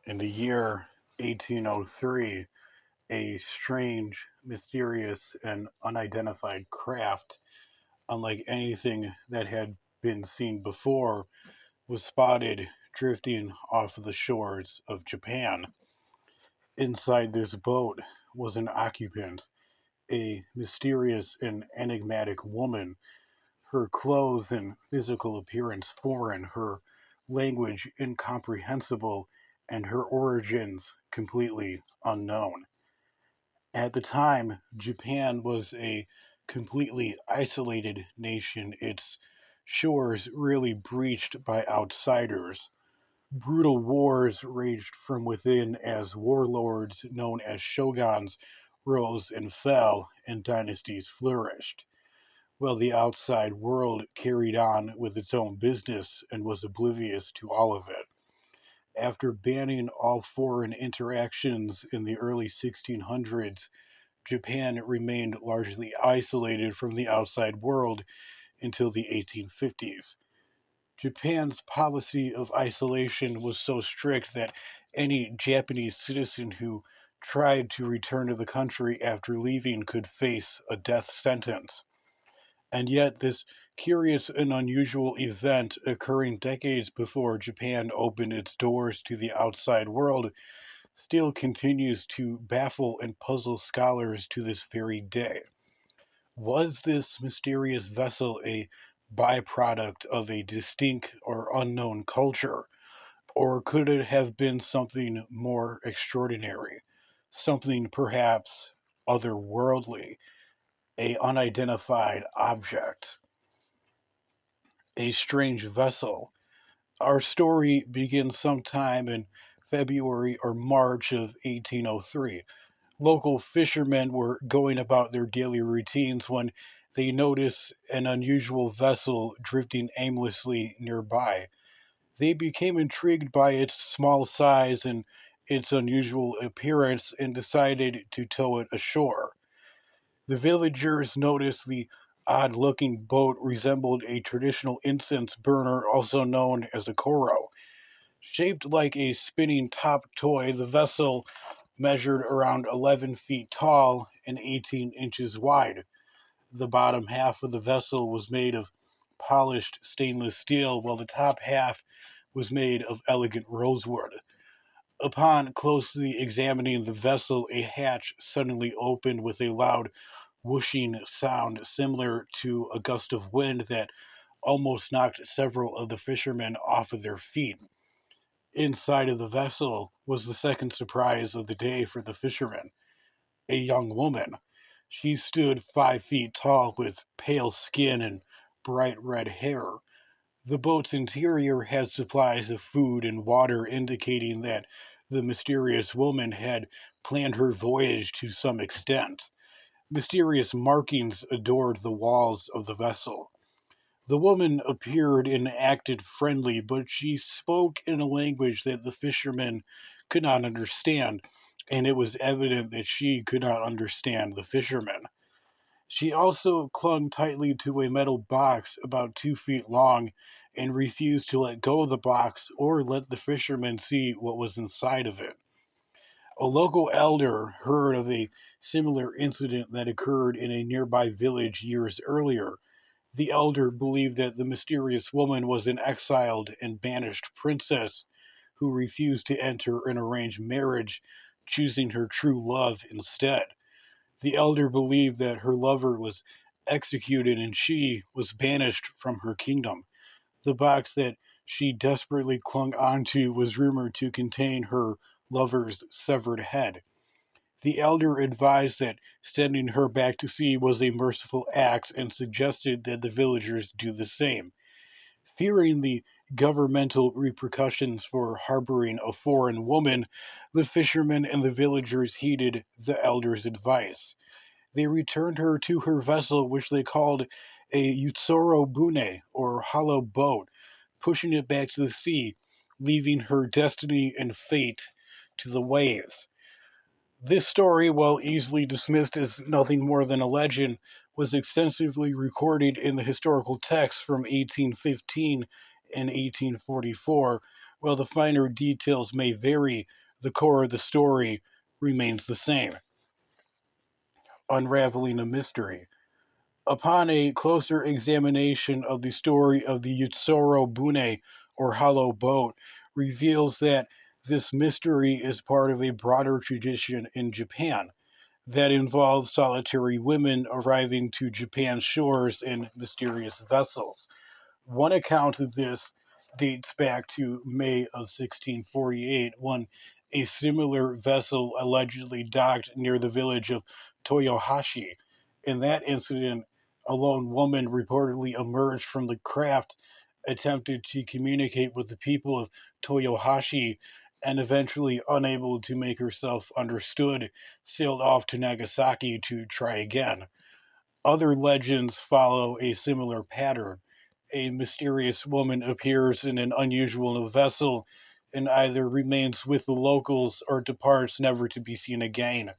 In the year 1803, a strange, mysterious, and unidentified craft, unlike anything that had been seen before, was spotted drifting off the shores of Japan. Inside this boat was an occupant, a mysterious and enigmatic woman, her clothes and physical appearance foreign, her language incomprehensible, and her origins completely unknown. At the time, Japan was a completely isolated nation, its shores really breached by outsiders. Brutal wars raged from within as warlords known as shoguns rose and fell and dynasties flourished, while the outside world carried on with its own business and was oblivious to all of it. After banning all foreign interactions in the early 1600s, Japan remained largely isolated from the outside world until the 1850s. Japan's policy of isolation was so strict that any Japanese citizen who tried to return to the country after leaving could face a death sentence. And yet, this curious and unusual event, occurring decades before Japan opened its doors to the outside world, still continues to baffle and puzzle scholars to this very day. Was this mysterious vessel a byproduct of a distinct or unknown culture, or could it have been something more extraordinary, something perhaps otherworldly, a unidentified object, a strange vessel? Our story begins sometime in February or March of 1803. Local fishermen were going about their daily routines when they noticed an unusual vessel drifting aimlessly nearby. They became intrigued by its small size and its unusual appearance and decided to tow it ashore. The villagers noticed the odd looking boat resembled a traditional incense burner, also known as a koro. Shaped like a spinning top toy, the vessel measured around 11 feet tall and 18 inches wide. The bottom half of the vessel was made of polished stainless steel, while the top half was made of elegant rosewood. Upon closely examining the vessel, a hatch suddenly opened with a loud whooshing sound similar to a gust of wind that almost knocked several of the fishermen off of their feet. Inside of the vessel was the second surprise of the day for the fishermen, a young woman. She stood 5 feet tall with pale skin and bright red hair. The boat's interior had supplies of food and water, indicating that the mysterious woman had planned her voyage to some extent. Mysterious markings adored the walls of the vessel. The woman appeared and acted friendly, but she spoke in a language that the fishermen could not understand, and it was evident that she could not understand the fishermen. She also clung tightly to a metal box about 2 feet long and refused to let go of the box or let the fishermen see what was inside of it. A local elder heard of a similar incident that occurred in a nearby village years earlier. The elder believed that the mysterious woman was an exiled and banished princess who refused to enter an arranged marriage, choosing her true love instead. The elder believed that her lover was executed and she was banished from her kingdom. The box that she desperately clung onto was rumored to contain her lover's severed head. The elder advised that sending her back to sea was a merciful act and suggested that the villagers do the same. Fearing the governmental repercussions for harboring a foreign woman, the fishermen and the villagers heeded the elder's advice. They returned her to her vessel, which they called a Utsuro Bune, or hollow boat, pushing it back to the sea, leaving her destiny and fate to the waves. This story, while easily dismissed as nothing more than a legend, was extensively recorded in the historical texts from 1815 and 1844, While the finer details may vary, the core of the story remains the same: unraveling a mystery. Upon a closer examination of the story of the Yutsoro Bune, or Hollow Boat, reveals that this mystery is part of a broader tradition in Japan that involves solitary women arriving to Japan's shores in mysterious vessels. One account of this dates back to May of 1648 when a similar vessel allegedly docked near the village of Toyohashi. In that incident, a lone woman reportedly emerged from the craft, attempted to communicate with the people of Toyohashi, and eventually, unable to make herself understood, sailed off to Nagasaki to try again. Other legends follow a similar pattern. A mysterious woman appears in an unusual vessel and either remains with the locals or departs never to be seen again.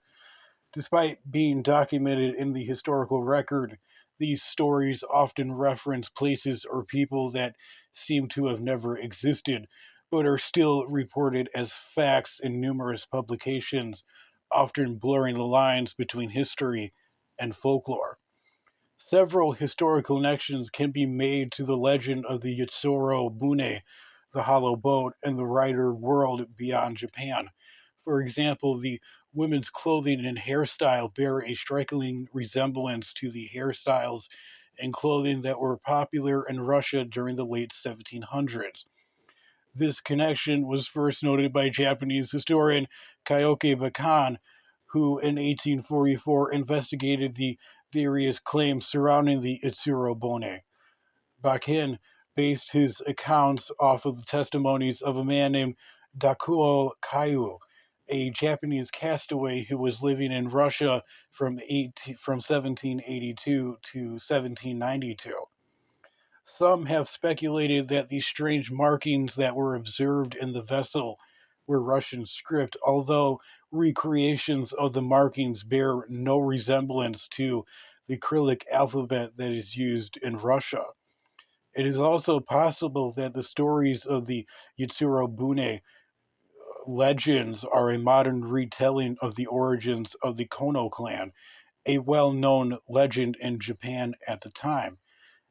Despite being documented in the historical record, these stories often reference places or people that seem to have never existed, but are still reported as facts in numerous publications, often blurring the lines between history and folklore. Several historical connections can be made to the legend of the Yutsuro Bune, the hollow boat, and the Rider world beyond Japan. For example, the women's clothing and hairstyle bear a striking resemblance to the hairstyles and clothing that were popular in Russia during the late 1700s. This connection was first noted by Japanese historian Kyoke Bakan, who in 1844 investigated the various claims surrounding the Itsurobone. Bakin based his accounts off of the testimonies of a man named Dakuo Kaiu, a Japanese castaway who was living in Russia from 1782 to 1792. Some have speculated that the strange markings that were observed in the vessel were Russian script, although recreations of the markings bear no resemblance to the Cyrillic alphabet that is used in Russia. It is also possible that the stories of the Yitsurobune legends are a modern retelling of the origins of the Kono clan, a well known legend in Japan at the time.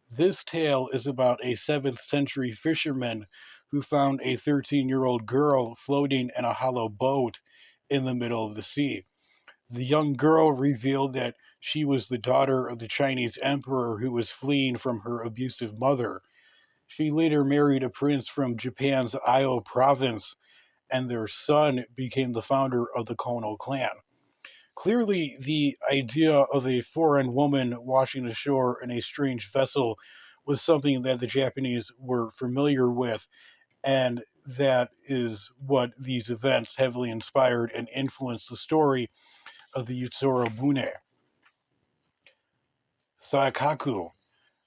This tale is about a 7th century fisherman who found a 13-year-old girl floating in a hollow boat in the middle of the sea. The young girl revealed that she was the daughter of the Chinese emperor who was fleeing from her abusive mother. She later married a prince from Japan's Io province, and their son became the founder of the Kono clan. Clearly, the idea of a foreign woman washing ashore in a strange vessel was something that the Japanese were familiar with, and that is what these events heavily inspired and influenced the story of the Yutsuro Bune. Saikaku.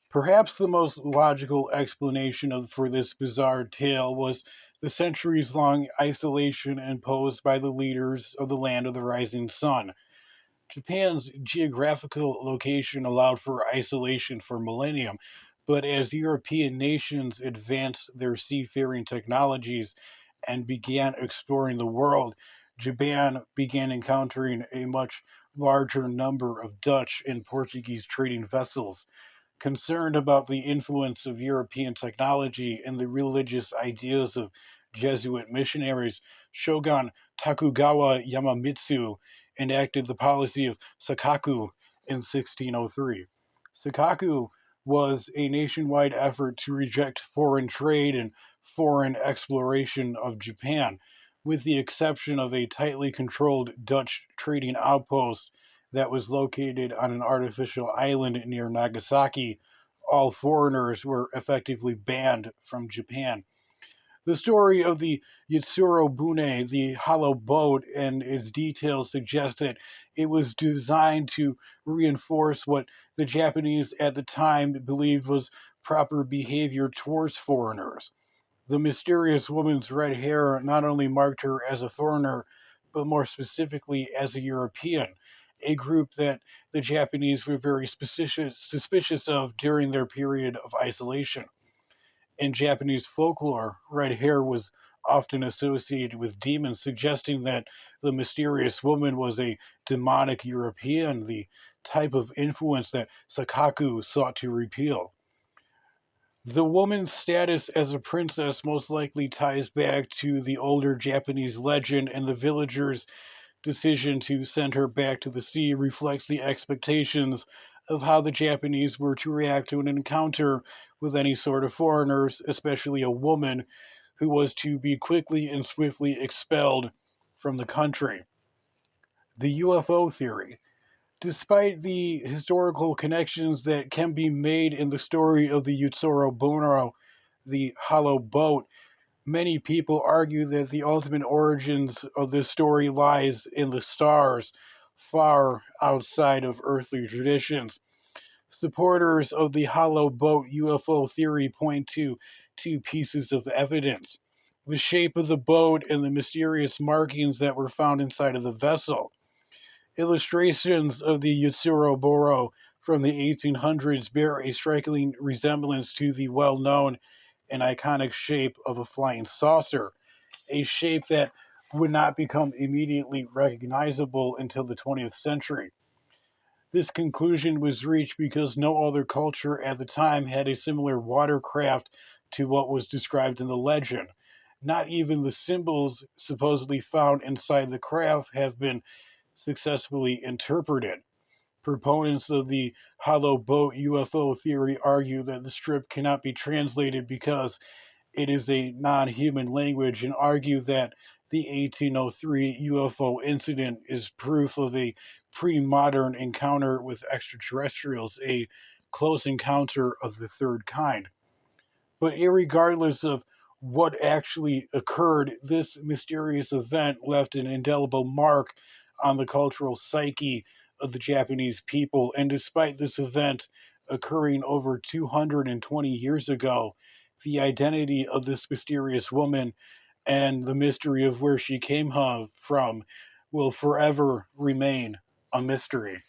Perhaps the most logical explanation for this bizarre tale was the centuries long isolation imposed by the leaders of the land of the rising sun. Japan's geographical location allowed for isolation for millennia, but as European nations advanced their seafaring technologies and began exploring the world, Japan began encountering a much larger number of Dutch and Portuguese trading vessels. Concerned about the influence of European technology and the religious ideas of Jesuit missionaries, Shogun Tokugawa Yamamitsu enacted the policy of Sakaku in 1603. Sakaku was a nationwide effort to reject foreign trade and foreign exploration of Japan, with the exception of a tightly controlled Dutch trading outpost that was located on an artificial island near Nagasaki. All foreigners were effectively banned from Japan. The story of the Yitsuro Bune, the hollow boat, and its details suggest that it was designed to reinforce what the Japanese at the time believed was proper behavior towards foreigners. The mysterious woman's red hair not only marked her as a foreigner, but more specifically as a European, a group that the Japanese were very suspicious of during their period of isolation. In Japanese folklore, red hair was often associated with demons, suggesting that the mysterious woman was a demonic European, the type of influence that Sakaku sought to repel. The woman's status as a princess most likely ties back to the older Japanese legend, and the villagers' decision to send her back to the sea reflects the expectations of how the Japanese were to react to an encounter with any sort of foreigners, especially a woman who was to be quickly and swiftly expelled from the country. The UFO theory. Despite the historical connections that can be made in the story of the Yutsuro Bunro, the hollow boat, many people argue that the ultimate origins of this story lies in the stars, far outside of earthly traditions. Supporters of the hollow boat UFO theory point to two pieces of evidence: the shape of the boat and the mysterious markings that were found inside of the vessel. Illustrations of the Yutsuro Boro from the 1800s bear a striking resemblance to the well known and iconic shape of a flying saucer, a shape that would not become immediately recognizable until the 20th century. This conclusion was reached because no other culture at the time had a similar watercraft to what was described in the legend. Not even the symbols supposedly found inside the craft have been successfully interpreted. Proponents of the hollow boat UFO theory argue that the strip cannot be translated because it is a non human language, and argue that the 1803 UFO incident is proof of a pre modern encounter with extraterrestrials, a close encounter of the third kind. But irregardless of what actually occurred, this mysterious event left an indelible mark on the cultural psyche of the Japanese people. And despite this event occurring over 220 years ago, the identity of this mysterious woman and the mystery of where she came from will forever remain a mystery.